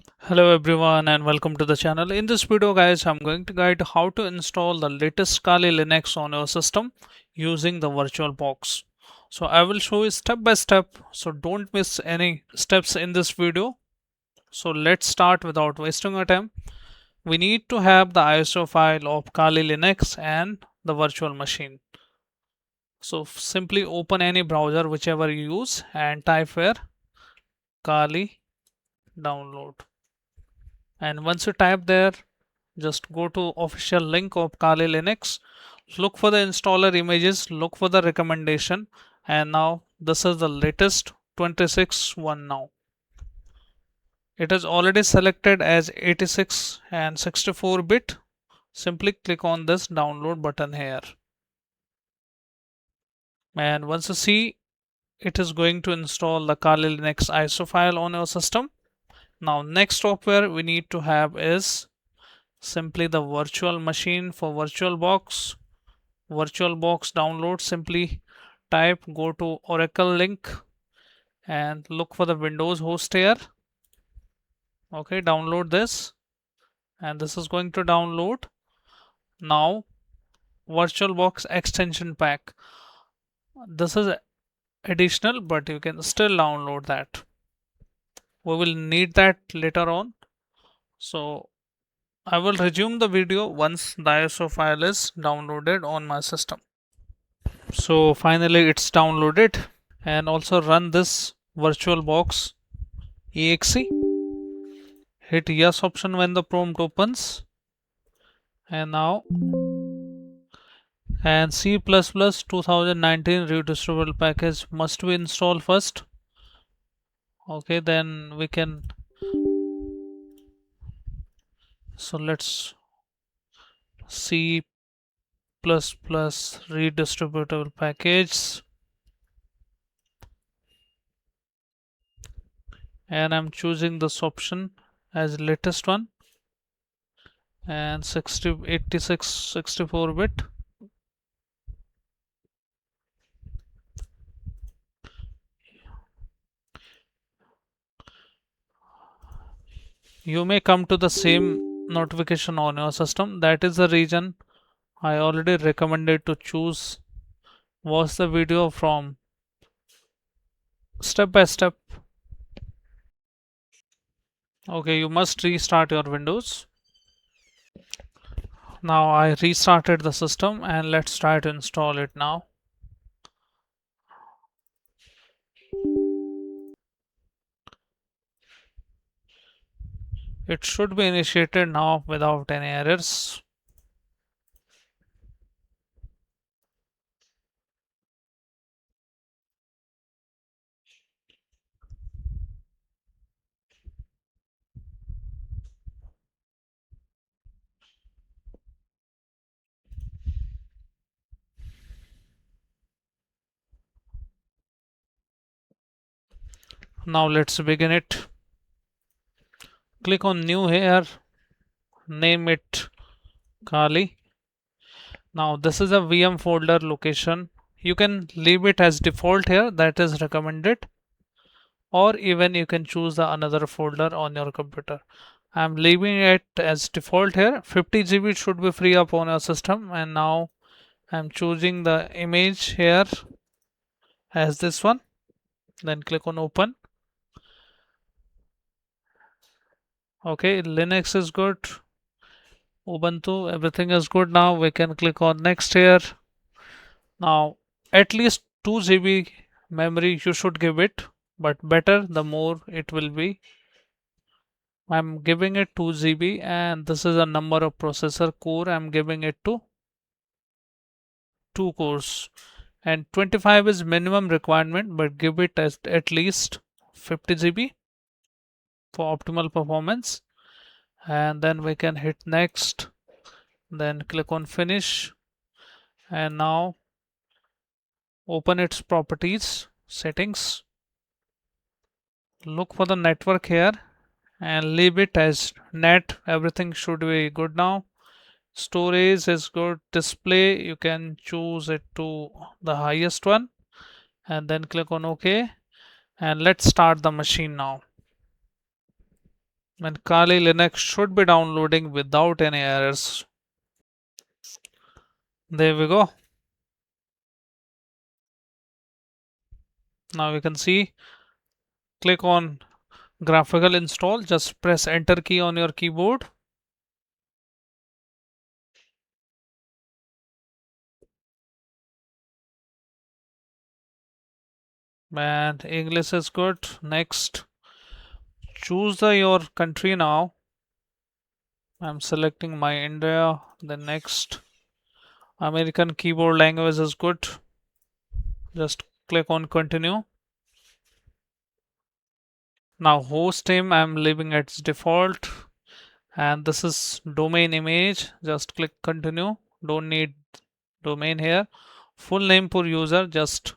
Hello everyone and welcome to the channel. In this video guys, I'm going to guide how to install the latest Kali Linux on your system using the VirtualBox. So I will show you step by step, so don't miss any steps in this video. So let's start without wasting our time. We need to have the ISO file of Kali Linux and the virtual machine. So simply open any browser whichever you use and type here Kali download. And once you type there, just go to official link of Kali Linux, look for the installer images, look for the recommendation, and now this is the latest 26 one now. It is already selected as 86 and 64 bit. Simply click on this download button here. And once you see, it is going to install the Kali Linux ISO file on your system. Now next software we need to have is simply the virtual machine for VirtualBox. VirtualBox download, simply type go to Oracle link and look for the Windows host here. Okay, download this and this is going to download. Now VirtualBox extension pack, this is additional but you can still download that. We will need that later on, so I will resume the video once the ISO file is downloaded on my system. So finally it's downloaded, and also run this VirtualBox exe. Hit yes option when the prompt opens, and now and C++ 2019 redistributable package must be installed first. Okay, then we can, so let's C++ redistributable package, and I'm choosing this option as latest one, and 60 86 64 bit. You may come to the same notification on your system. That is the reason I already recommended to choose, watch the video from step by step. Okay, you must restart your Windows. Now I restarted the system and let's try to install it now. It should be initiated now without any errors. Now let's begin it. Click on new here, name it Kali. Now this is a VM folder location. You can leave it as default here, that is recommended, or even you can choose the another folder on your computer. I'm leaving it as default here. 50 GB should be free up on your system, and now I'm choosing the image here as this one. Then click on open. Okay, Linux is good, Ubuntu, everything is good. Now we can click on next here. Now at least 2 GB memory you should give it, but better the more it will be. I'm giving it 2 GB, and this is a number of processor core. I'm giving it to 2 cores, and 25 is minimum requirement, but give it as at least 50 GB for optimal performance. And then we can hit next, then click on finish, and now open its properties settings, look for the network here and leave it as net. Everything should be good now. Storage is good. Display, you can choose it to the highest one, and then click on OK, and let's start the machine now. And Kali Linux should be downloading without any errors. There we go. Now you can see, click on graphical install, just press enter key on your keyboard. And English is good. Next, choose your country now. I'm selecting my India. The next, American keyboard language is good. Just click on continue. Now host name I'm leaving at its default, and this is domain image. Just click continue. Don't need domain here. Full name per user, just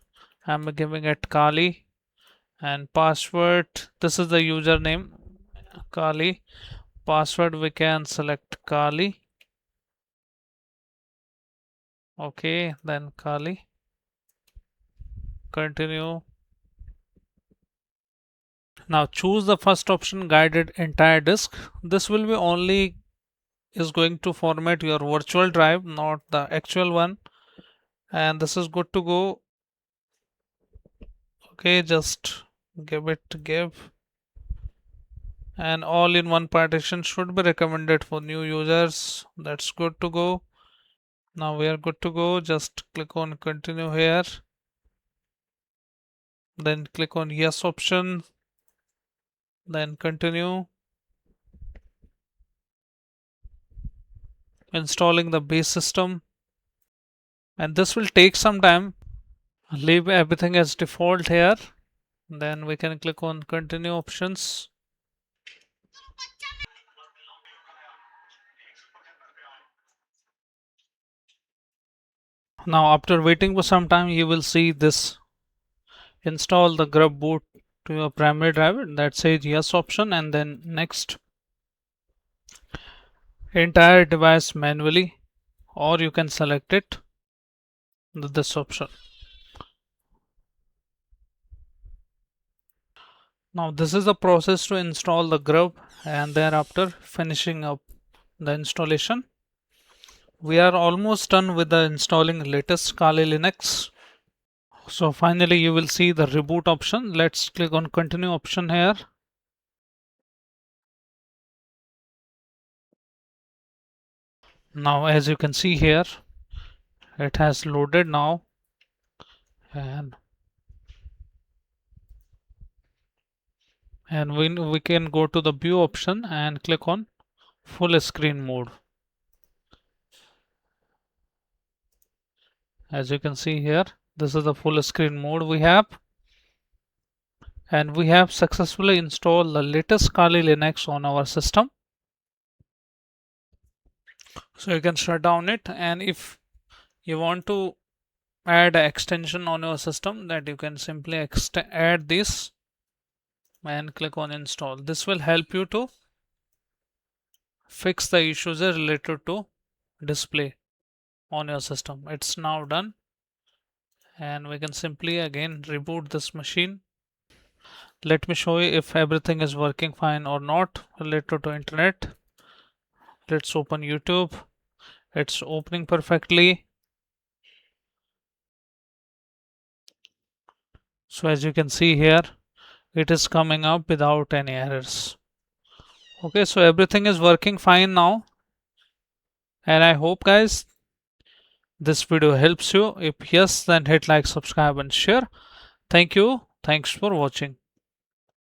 I'm giving it Kali. And password, this is the username Kali. Password we can select Kali. Okay, then Kali. Continue. Now choose the first option, guided entire disk. This will be only is going to format your virtual drive, not the actual one. And this is good to go. Okay, just give. And all in one partition should be recommended for new users. That's good to go. Now we are good to go. Just click on continue here. Then click on yes option. Then continue. Installing the base system. And this will take some time. Leave everything as default here. Then we can click on continue options. Now after waiting for some time, you will see this install the grub boot to your primary drive. That says yes option, and then next, entire device manually, or you can select it this option. Now this is the process to install the grub, and thereafter finishing up the installation. We are almost done with the installing latest Kali Linux. So finally you will see the reboot option. Let's click on continue option here. Now as you can see here, it has loaded now, and we can go to the view option and click on full screen mode. As you can see here, this is the full screen mode we have, and we have successfully installed the latest Kali Linux on our system. So you can shut down it, and if you want to add an extension on your system, that you can simply add this and click on install. This will help you to fix the issues related to display on your system. It's now done, and we can simply again reboot this machine. Let me show you if everything is working fine or not related to internet. Let's open YouTube. It's opening perfectly. So as you can see here, it is coming up without any errors. Okay, so everything is working fine now, and I hope guys this video helps you. If yes, then hit like, subscribe and share. Thank you. Thanks for watching.